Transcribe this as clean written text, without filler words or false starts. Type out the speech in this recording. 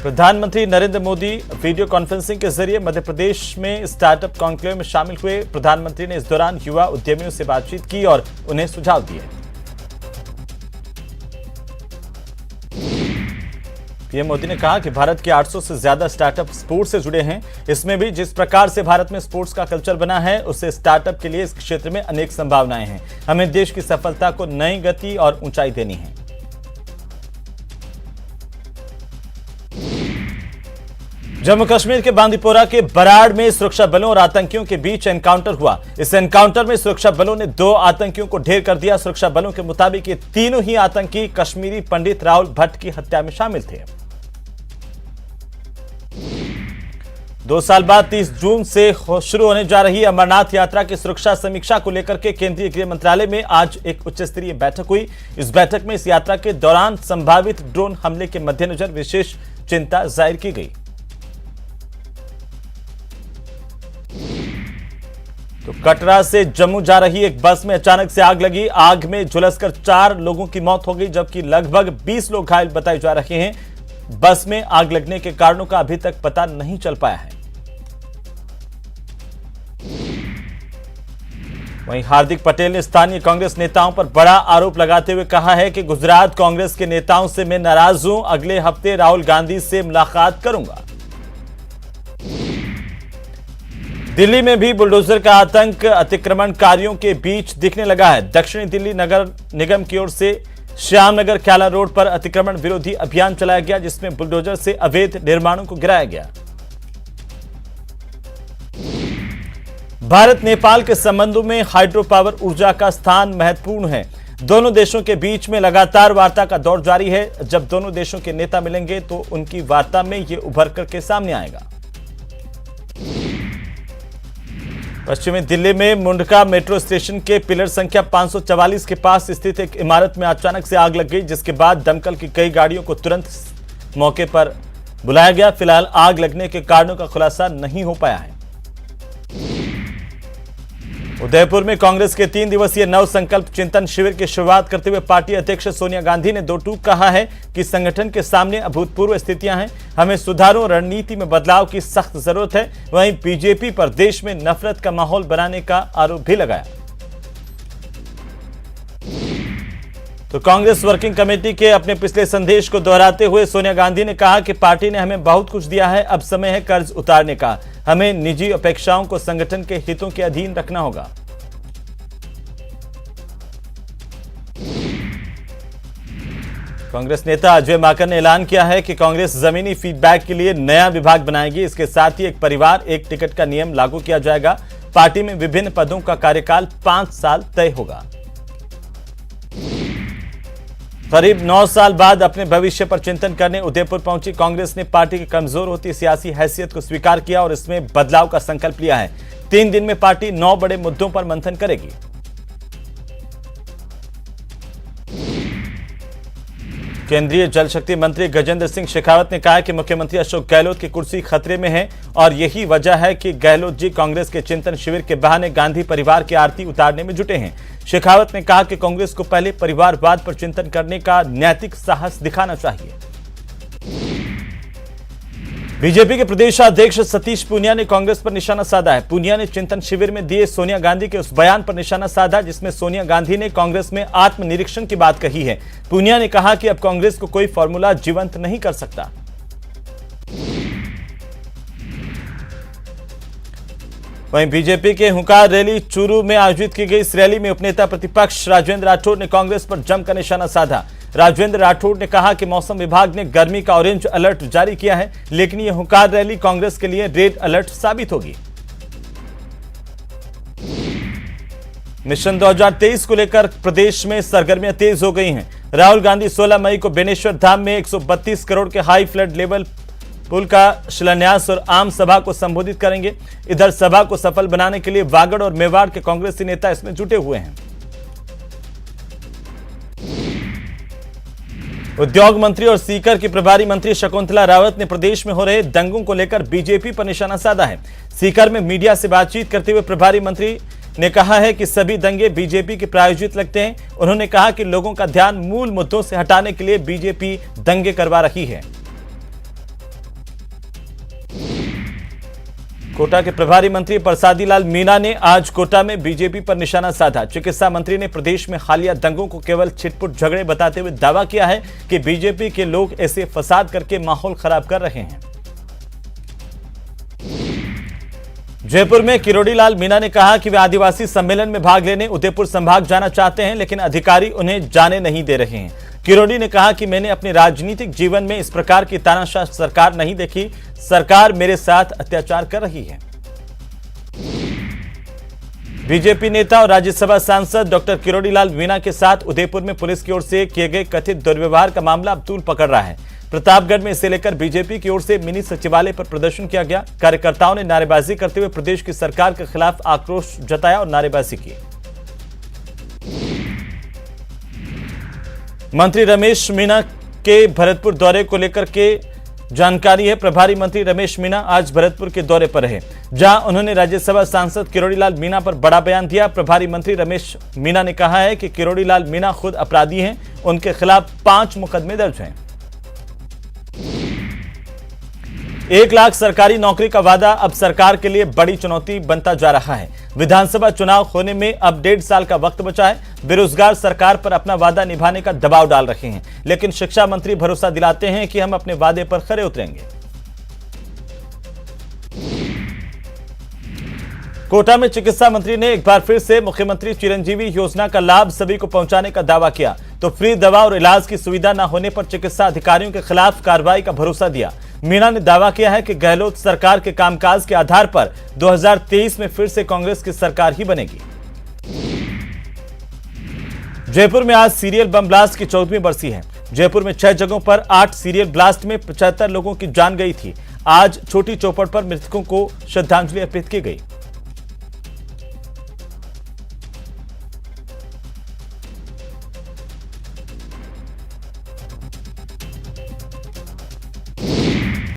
प्रधानमंत्री Narendra Modi video conferencing के जरिए मध्य प्रदेश में स्टार्टअप कॉन्क्लेव में शामिल हुए। प्रधानमंत्री ने इस दौरान युवा उद्यमियों से बातचीत की और उन्हें सुझाव दिए। पीएम मोदी ने कहा कि भारत के 800 से ज्यादा स्टार्टअप स्पोर्ट्स से जुड़े हैं। इसमें भी जिस प्रकार से भारत में स्पोर्ट्स का कल्चर बना है, उससे स्टार्टअप के लिए इस क्षेत्र में अनेक संभावनाएं हैं। हमें देश की सफलता को नई गति और ऊंचाई देनी है। जम्मू कश्मीर के बांदीपोरा के बराड़ में सुरक्षा बलों और आतंकियों के बीच एनकाउंटर हुआ। इस एनकाउंटर में सुरक्षा बलों ने 2 आतंकियों को ढेर कर दिया। सुरक्षा बलों के मुताबिक ये तीनों ही आतंकी कश्मीरी पंडित राहुल भट्ट की हत्या में शामिल थे। 2 साल बाद 30 जून से शुरू होने जा रही अमरनाथ यात्रा की सुरक्षा समीक्षा को लेकर के केंद्रीय गृह मंत्रालय में आज एक उच्च स्तरीय बैठक हुई। इस बैठक में इस यात्रा के दौरान संभावित ड्रोन हमले के मद्देनजर विशेष चिंता जाहिर की गई। तो कटरा से जम्मू जा रही एक बस में अचानक से आग लगी। आग में झुलसकर 4 लोगों की मौत हो गई, जबकि लगभग 20 लोग घायल बताए जा रहे हैं। बस में आग लगने के कारणों का अभी तक पता नहीं चल पाया है। वहीं हार्दिक पटेल ने स्थानीय कांग्रेस नेताओं पर बड़ा आरोप लगाते हुए कहा है कि गुजरात कांग्रेस के नेताओं से मैं नाराज हूं। अगले हफ्ते राहुल गांधी से मुलाकात करूंगा। दिल्ली में भी बुलडोजर का आतंक अतिक्रमणकारियों के बीच दिखने लगा है। दक्षिणी दिल्ली नगर निगम की ओर से श्यामनगर क्याला रोड पर अतिक्रमण विरोधी अभियान चलाया गया, जिसमें बुलडोजर से अवैध निर्माणों को गिराया गया। भारत नेपाल के संबंधों में हाइड्रो पावर ऊर्जा का स्थान महत्वपूर्ण है। दोनों देशों के बीच में लगातार वार्ता का दौर जारी है। जब दोनों देशों के नेता मिलेंगे तो उनकी वार्ता में यह उभर करके सामने आएगा। पश्चिमी दिल्ली में मुंडका मेट्रो स्टेशन के पिलर संख्या 544 के पास स्थित एक इमारत में अचानक से आग लग गई, जिसके बाद दमकल की कई गाड़ियों को तुरंत मौके पर बुलाया गया। फिलहाल आग लगने के कारणों का खुलासा नहीं हो पाया है। उदयपुर में कांग्रेस के 3 दिवसीय नव संकल्प चिंतन शिविर की शुरुआत करते हुए पार्टी अध्यक्ष सोनिया गांधी ने 2 टूक कहा है कि संगठन के सामने अभूतपूर्व स्थितियां हैं। हमें सुधारों और रणनीति में बदलाव की सख्त जरूरत है। वहीं बीजेपी पर देश में नफरत का माहौल बनाने का आरोप भी लगाया। तो कांग्रेस वर्किंग कमेटी के अपने पिछले संदेश को दोहराते हुए सोनिया गांधी ने कहा कि पार्टी ने हमें बहुत कुछ दिया है, अब समय है कर्ज उतारने का। हमें निजी अपेक्षाओं को संगठन के हितों के अधीन रखना होगा। कांग्रेस नेता अजय माकन ने ऐलान किया है कि कांग्रेस जमीनी फीडबैक के लिए नया विभाग बनाएगी। इसके साथ ही एक परिवार एक टिकट का नियम लागू किया जाएगा। पार्टी में विभिन्न पदों का कार्यकाल 5 साल तय होगा। करीब 9 साल बाद अपने भविष्य पर चिंतन करने उदयपुर पहुंची कांग्रेस ने पार्टी की कमजोर होती सियासी हैसियत को स्वीकार किया और इसमें बदलाव का संकल्प लिया है। 3 दिन में पार्टी 9 बड़े मुद्दों पर मंथन करेगी। केंद्रीय जल शक्ति मंत्री गजेंद्र सिंह शेखावत ने कहा कि मुख्यमंत्री अशोक गहलोत की कुर्सी खतरे में है और यही वजह है कि गहलोत जी कांग्रेस के चिंतन शिविर के बहाने गांधी परिवार की आरती उतारने में जुटे हैं। शेखावत ने कहा कि कांग्रेस को पहले परिवारवाद पर चिंतन करने का नैतिक साहस दिखाना चाहिए। बीजेपी के प्रदेश अध्यक्ष सतीश पूनिया ने कांग्रेस पर निशाना साधा है। पूनिया ने चिंतन शिविर में दिए सोनिया गांधी के उस बयान पर निशाना साधा जिसमें सोनिया गांधी ने कांग्रेस में आत्मनिरीक्षण की बात कही है। पूनिया ने कहा कि अब कांग्रेस को कोई फॉर्मूला जीवंत नहीं कर सकता। वहीं बीजेपी के हुंकार रैली चूरू में आयोजित की गई। इस रैली में उपनेता प्रतिपक्ष राजेंद्र राठौड़ ने कांग्रेस पर जमकर निशाना साधा। राजेंद्र राठौड़ ने कहा कि मौसम विभाग ने गर्मी का ऑरेंज अलर्ट जारी किया है, लेकिन यह हुंकार रैली कांग्रेस के लिए रेड अलर्ट साबित होगी। मिशन 2023 को लेकर प्रदेश में सरगर्मियां तेज हो गई हैं। राहुल गांधी 16 मई को बेनेश्वर धाम में 132 करोड़ के हाई फ्लड लेवल पुल का शिलान्यास और आम सभा को संबोधित करेंगे। इधर सभा को सफल बनाने के लिए वागड़ और मेवाड़ के कांग्रेसी नेता इसमें जुटे हुए हैं। उद्योग मंत्री और सीकर की प्रभारी मंत्री शकुंतला रावत ने प्रदेश में हो रहे दंगों को लेकर बीजेपी पर निशाना साधा है। सीकर में मीडिया से बातचीत करते हुए प्रभारी मंत्री ने कहा है कि सभी दंगे बीजेपी के प्रायोजित लगते हैं। उन्होंने कहा कि लोगों का ध्यान मूल मुद्दों से हटाने के लिए बीजेपी दंगे करवा रही है। कोटा के प्रभारी मंत्री प्रसादी लाल मीणा ने आज कोटा में बीजेपी पर निशाना साधा। चिकित्सा मंत्री ने प्रदेश में हालिया दंगों को केवल छिटपुट झगड़े बताते हुए दावा किया है कि बीजेपी के लोग ऐसे फसाद करके माहौल खराब कर रहे हैं। जयपुर में किरोड़ी लाल मीणा ने कहा कि वे आदिवासी सम्मेलन में भाग लेने उदयपुर संभाग जाना चाहते हैं, लेकिन अधिकारी उन्हें जाने नहीं दे रहे हैं। किरोड़ी ने कहा कि मैंने अपने राजनीतिक जीवन में इस प्रकार की तानाशाह सरकार नहीं देखी। सरकार मेरे साथ अत्याचार कर रही है। बीजेपी नेता और राज्यसभा सांसद डॉक्टर किरोड़ी लाल मीणा के साथ उदयपुर में पुलिस की ओर से किए गए कथित दुर्व्यवहार का मामला अब तूल पकड़ रहा है। प्रतापगढ़ में इसे लेकर बीजेपी की ओर से मिनी सचिवालय पर प्रदर्शन किया गया। कार्यकर्ताओं ने नारेबाजी करते हुए प्रदेश की सरकार के खिलाफ आक्रोश जताया और नारेबाजी की। मंत्री रमेश मीणा के भरतपुर दौरे को लेकर के जानकारी है। प्रभारी मंत्री रमेश मीणा आज भरतपुर के दौरे पर रहे, जहां उन्होंने राज्यसभा सांसद किरोड़ी लाल मीणा पर बड़ा बयान दिया। प्रभारी मंत्री रमेश मीणा ने कहा है कि किरोड़ी लाल मीणा खुद अपराधी हैं, उनके खिलाफ 5 मुकदमे दर्ज हैं। 1 लाख सरकारी नौकरी का वादा अब सरकार के लिए बड़ी चुनौती बनता जा रहा है। विधानसभा चुनाव होने में अब 1.5 साल का वक्त बचा है। बेरोजगार सरकार पर अपना वादा निभाने का दबाव डाल रहे हैं, लेकिन शिक्षा मंत्री भरोसा दिलाते हैं कि हम अपने वादे पर खरे उतरेंगे। कोटा में चिकित्सा मंत्री ने एक बार फिर से मुख्यमंत्री चिरंजीवी योजना का लाभ सभी को पहुंचाने का दावा किया, तो फ्री दवा और इलाज की सुविधा न होने पर चिकित्सा अधिकारियों के खिलाफ कार्रवाई का भरोसा दिया। मीणा ने दावा किया है कि गहलोत सरकार के कामकाज के आधार पर 2023 में फिर से कांग्रेस की सरकार ही बनेगी। जयपुर में आज सीरियल बम ब्लास्ट की 14वीं बरसी है। जयपुर में 6 जगहों पर 8 सीरियल ब्लास्ट में 75 लोगों की जान गई थी। आज छोटी चौपड़ पर मृतकों को श्रद्धांजलि अर्पित की गई।